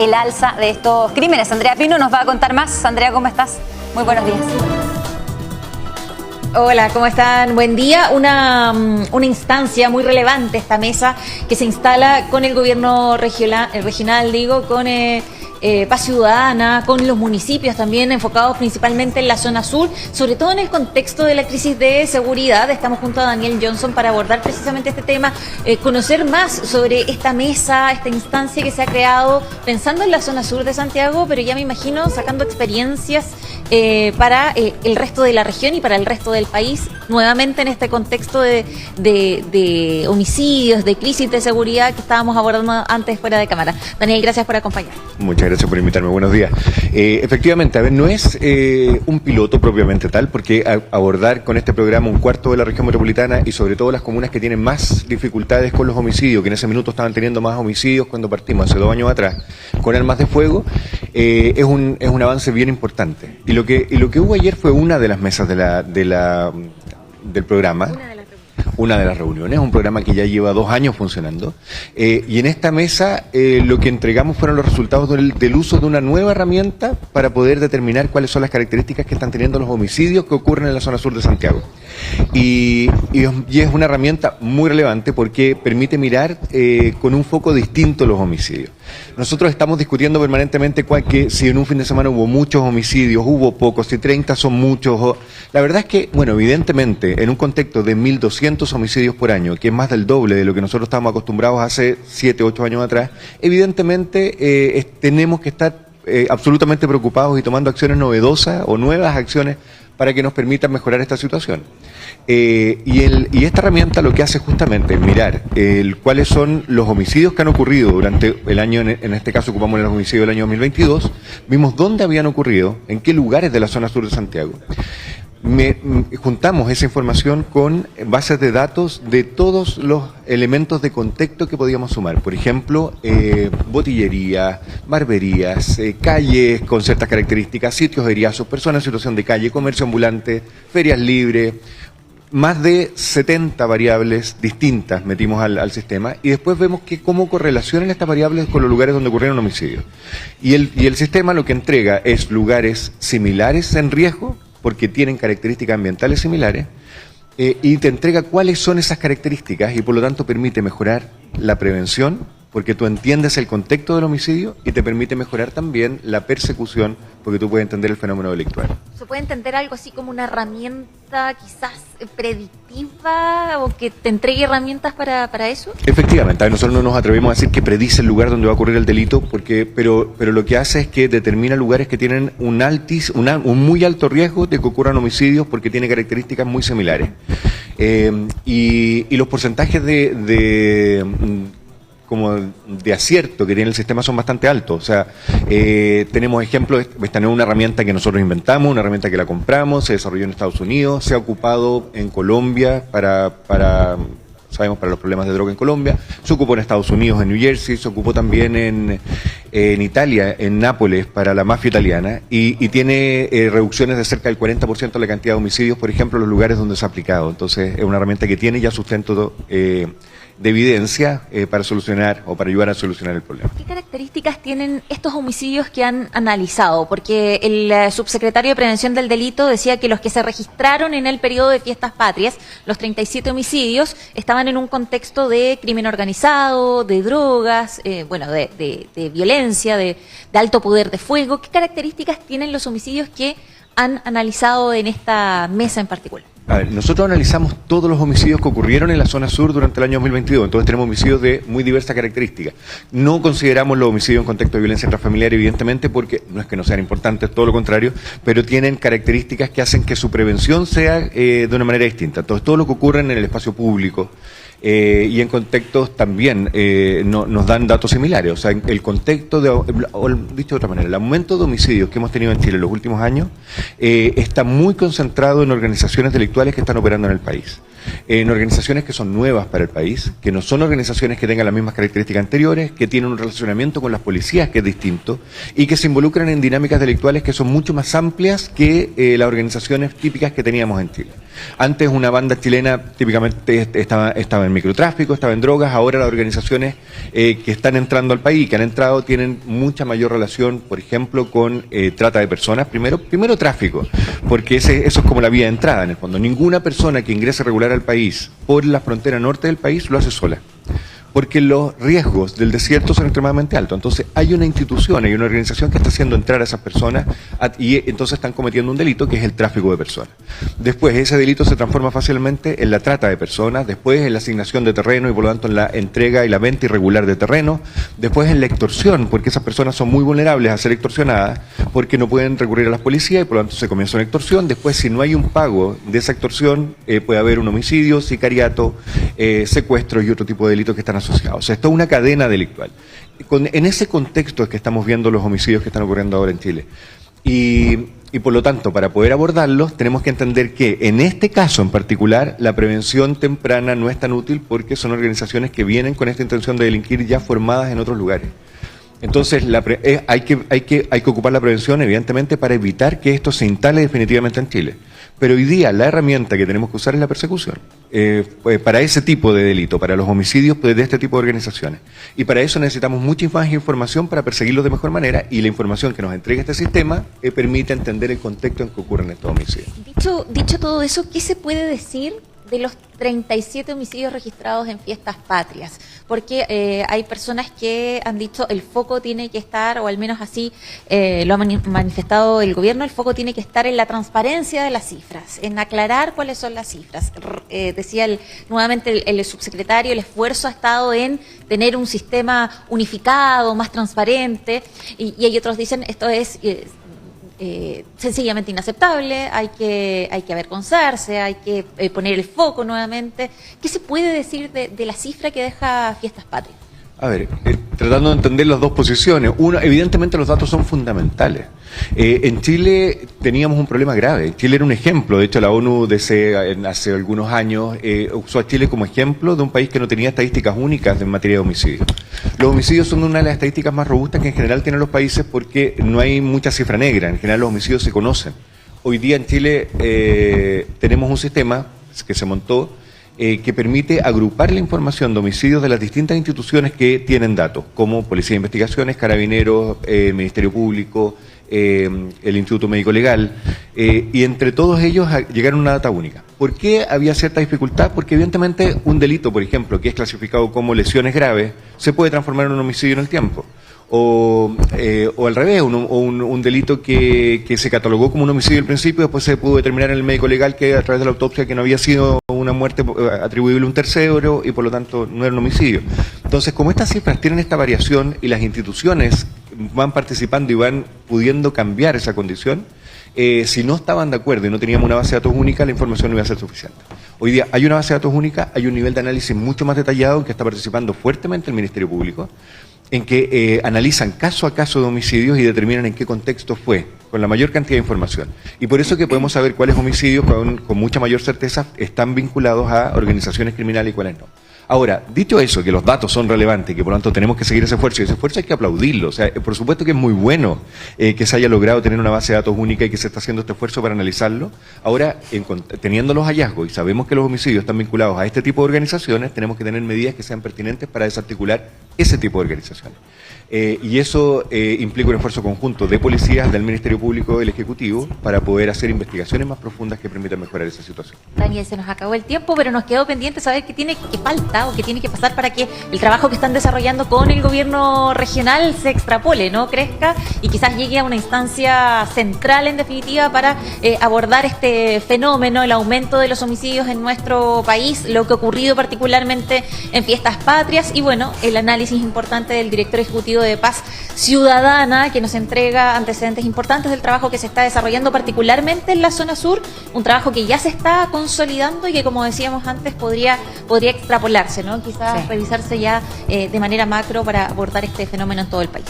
el alza de estos crímenes. Andrea Pino nos va a contar más. Andrea, ¿cómo estás? Muy buenos días. Hola, ¿cómo están? Buen día. Una instancia muy relevante, esta mesa que se instala con el gobierno regional, con Paz Ciudadana, con los municipios también enfocados principalmente en la zona sur, sobre todo en el contexto de la crisis de seguridad. Estamos junto a Daniel Johnson para abordar precisamente este tema, conocer más sobre esta mesa, esta instancia que se ha creado pensando en la zona sur de Santiago, pero ya me imagino sacando experiencias para el resto de la región y para el resto del país, nuevamente en este contexto de homicidios, de crisis de seguridad que estábamos abordando antes fuera de cámara. Daniel, gracias por acompañar. Muchas gracias por invitarme. Buenos días. Efectivamente, a ver, no es un piloto propiamente tal, porque abordar con este programa un cuarto de la región metropolitana y sobre todo las comunas que tienen más dificultades con los homicidios, que en ese minuto estaban teniendo más homicidios cuando partimos hace 2 años atrás, con armas de fuego, es un avance bien importante. Y lo que hubo ayer fue una de las mesas del programa. Una de las reuniones, un programa que ya lleva 2 años funcionando, y en esta mesa lo que entregamos fueron los resultados del uso de una nueva herramienta para poder determinar cuáles son las características que están teniendo los homicidios que ocurren en la zona sur de Santiago. Y es una herramienta muy relevante porque permite mirar con un foco distinto los homicidios. Nosotros estamos discutiendo permanentemente que si en un fin de semana hubo muchos homicidios, hubo pocos, si 30 son muchos. La verdad es que, bueno, evidentemente, en un contexto de 1.200 homicidios por año, que es más del doble de lo que nosotros estábamos acostumbrados hace 7, 8 años atrás, evidentemente tenemos que estar absolutamente preocupados y tomando acciones novedosas o nuevas acciones para que nos permitan mejorar esta situación. Y esta herramienta lo que hace justamente es mirar cuáles son los homicidios que han ocurrido durante el año, en este caso ocupamos el homicidio del año 2022, vimos dónde habían ocurrido, en qué lugares de la zona sur de Santiago. Juntamos esa información con bases de datos de todos los elementos de contexto que podíamos sumar. Por ejemplo, botillería, barberías, calles con ciertas características, sitios eriazos, personas en situación de calle, comercio ambulante, ferias libres. Más de 70 variables distintas metimos al sistema y después vemos cómo correlacionan estas variables con los lugares donde ocurrieron homicidios. Y el sistema lo que entrega es lugares similares en riesgo, porque tienen características ambientales similares, y te entrega cuáles son esas características y por lo tanto permite mejorar la prevención, porque tú entiendes el contexto del homicidio y te permite mejorar también la persecución, porque tú puedes entender el fenómeno delictual. ¿Se puede entender algo así como una herramienta quizás predictiva o que te entregue herramientas para eso? Efectivamente, nosotros no nos atrevemos a decir que predice el lugar donde va a ocurrir el delito, pero lo que hace es que determina lugares que tienen un muy alto riesgo de que ocurran homicidios porque tiene características muy similares. Y los porcentajes como de acierto que tiene el sistema son bastante altos. O sea, tenemos ejemplos, esta no es una herramienta que nosotros inventamos, una herramienta que la compramos, se desarrolló en Estados Unidos, se ha ocupado en Colombia para los problemas de droga en Colombia, se ocupó en Estados Unidos, en New Jersey, se ocupó también en Italia, en Nápoles, para la mafia italiana, y tiene reducciones de cerca del 40% de la cantidad de homicidios, por ejemplo, en los lugares donde se ha aplicado. Entonces, es una herramienta que tiene ya sustento de evidencia para solucionar o para ayudar a solucionar el problema. ¿Qué características tienen estos homicidios que han analizado? Porque el subsecretario de Prevención del Delito decía que los que se registraron en el periodo de fiestas patrias, los 37 homicidios, estaban en un contexto de crimen organizado, de drogas, de violencia, de alto poder de fuego. ¿Qué características tienen los homicidios que han analizado en esta mesa en particular? A ver, nosotros analizamos todos los homicidios que ocurrieron en la zona sur durante el año 2022, entonces tenemos homicidios de muy diversas características. No consideramos los homicidios en contexto de violencia intrafamiliar, evidentemente, porque no es que no sean importantes, todo lo contrario, pero tienen características que hacen que su prevención sea de una manera distinta. Entonces, todo lo que ocurre en el espacio público, y en contextos también nos dan datos similares. O sea, el contexto, dicho de otra manera, el aumento de homicidios que hemos tenido en Chile en los últimos años está muy concentrado en organizaciones delictuales que están operando en el país. En organizaciones que son nuevas para el país, que no son organizaciones que tengan las mismas características anteriores, que tienen un relacionamiento con las policías que es distinto y que se involucran en dinámicas delictuales que son mucho más amplias que las organizaciones típicas que teníamos en Chile. Antes una banda chilena típicamente estaba en microtráfico, estaba en drogas, ahora las organizaciones que están entrando al país, que han entrado, tienen mucha mayor relación, por ejemplo, con trata de personas. Primero tráfico, porque eso es como la vía de entrada en el fondo. Ninguna persona que ingrese regular al país por la frontera norte del país lo hace sola, porque los riesgos del desierto son extremadamente altos. Entonces hay una institución, hay una organización que está haciendo entrar a esas personas y entonces están cometiendo un delito que es el tráfico de personas. Después ese delito se transforma fácilmente en la trata de personas, después en la asignación de terreno y por lo tanto en la entrega y la venta irregular de terreno, después en la extorsión, porque esas personas son muy vulnerables a ser extorsionadas porque no pueden recurrir a las policías y por lo tanto se comienza una extorsión. Después, si no hay un pago de esa extorsión, puede haber un homicidio, sicariato, secuestro y otro tipo de delitos que están asociados. O sea, esto es una cadena delictual. En ese contexto es que estamos viendo los homicidios que están ocurriendo ahora en Chile. Y por lo tanto, para poder abordarlos, tenemos que entender que en este caso en particular, la prevención temprana no es tan útil porque son organizaciones que vienen con esta intención de delinquir ya formadas en otros lugares. Entonces hay que ocupar la prevención, evidentemente, para evitar que esto se instale definitivamente en Chile. Pero hoy día la herramienta que tenemos que usar es la persecución. Para ese tipo de delito, para los homicidios de este tipo de organizaciones. Y para eso necesitamos mucha más información para perseguirlos de mejor manera, y la información que nos entrega este sistema permite entender el contexto en que ocurren estos homicidios. Dicho todo eso, ¿qué se puede decir de los 37 homicidios registrados en fiestas patrias? Porque hay personas que han dicho el foco tiene que estar, o al menos así lo ha manifestado el gobierno, el foco tiene que estar en la transparencia de las cifras, en aclarar cuáles son las cifras. Decía nuevamente el subsecretario, el esfuerzo ha estado en tener un sistema unificado, más transparente, y hay otros dicen esto es sencillamente inaceptable, hay que avergonzarse, hay que poner el foco nuevamente. ¿Qué se puede decir de la cifra que deja Fiestas Patrias? A ver, tratando de entender las dos posiciones. Uno, evidentemente los datos son fundamentales. En Chile teníamos un problema grave. Chile era un ejemplo. De hecho, la ONU hace algunos años usó a Chile como ejemplo de un país que no tenía estadísticas únicas en materia de homicidios. Los homicidios son una de las estadísticas más robustas que en general tienen los países porque no hay mucha cifra negra. En general los homicidios se conocen. Hoy día en Chile tenemos un sistema que se montó que permite agrupar la información de homicidios de las distintas instituciones que tienen datos, como Policía de Investigaciones, Carabineros, Ministerio Público, el Instituto Médico Legal, y entre todos ellos llegaron a una data única. ¿Por qué había cierta dificultad? Porque evidentemente un delito, por ejemplo, que es clasificado como lesiones graves, se puede transformar en un homicidio en el tiempo. O al revés, un delito que se catalogó como un homicidio al principio, después se pudo determinar en el médico legal que a través de la autopsia que no había sido una muerte atribuible a un tercero y por lo tanto no era un homicidio. Entonces, como estas cifras tienen esta variación y las instituciones van participando y van pudiendo cambiar esa condición, si no estaban de acuerdo y no teníamos una base de datos única, la información no iba a ser suficiente. Hoy día hay una base de datos única, hay un nivel de análisis mucho más detallado en que está participando fuertemente el Ministerio Público, en que analizan caso a caso de homicidios y determinan en qué contexto fue, con la mayor cantidad de información. Y por eso que podemos saber cuáles homicidios con mucha mayor certeza están vinculados a organizaciones criminales y cuáles no. Ahora, dicho eso, que los datos son relevantes y que por lo tanto tenemos que seguir ese esfuerzo, y ese esfuerzo hay que aplaudirlo. O sea, por supuesto que es muy bueno que se haya logrado tener una base de datos única y que se está haciendo este esfuerzo para analizarlo. Ahora, teniendo los hallazgos y sabemos que los homicidios están vinculados a este tipo de organizaciones, tenemos que tener medidas que sean pertinentes para desarticular ese tipo de organizaciones. Y eso implica un esfuerzo conjunto de policías, del Ministerio Público, del Ejecutivo, para poder hacer investigaciones más profundas que permitan mejorar esa situación. Daniel, se nos acabó el tiempo, pero nos quedó pendiente saber qué falta o qué tiene que pasar para que el trabajo que están desarrollando con el gobierno regional se extrapole, ¿no? Crezca y quizás llegue a una instancia central, en definitiva, para abordar este fenómeno, el aumento de los homicidios en nuestro país, lo que ha ocurrido particularmente en Fiestas Patrias y, bueno, el análisis importante del director ejecutivo de Paz Ciudadana, que nos entrega antecedentes importantes del trabajo que se está desarrollando particularmente en la zona sur, un trabajo que ya se está consolidando y que, como decíamos antes, podría extrapolarse, ¿no? Quizás revisarse ya de manera macro para abordar este fenómeno en todo el país.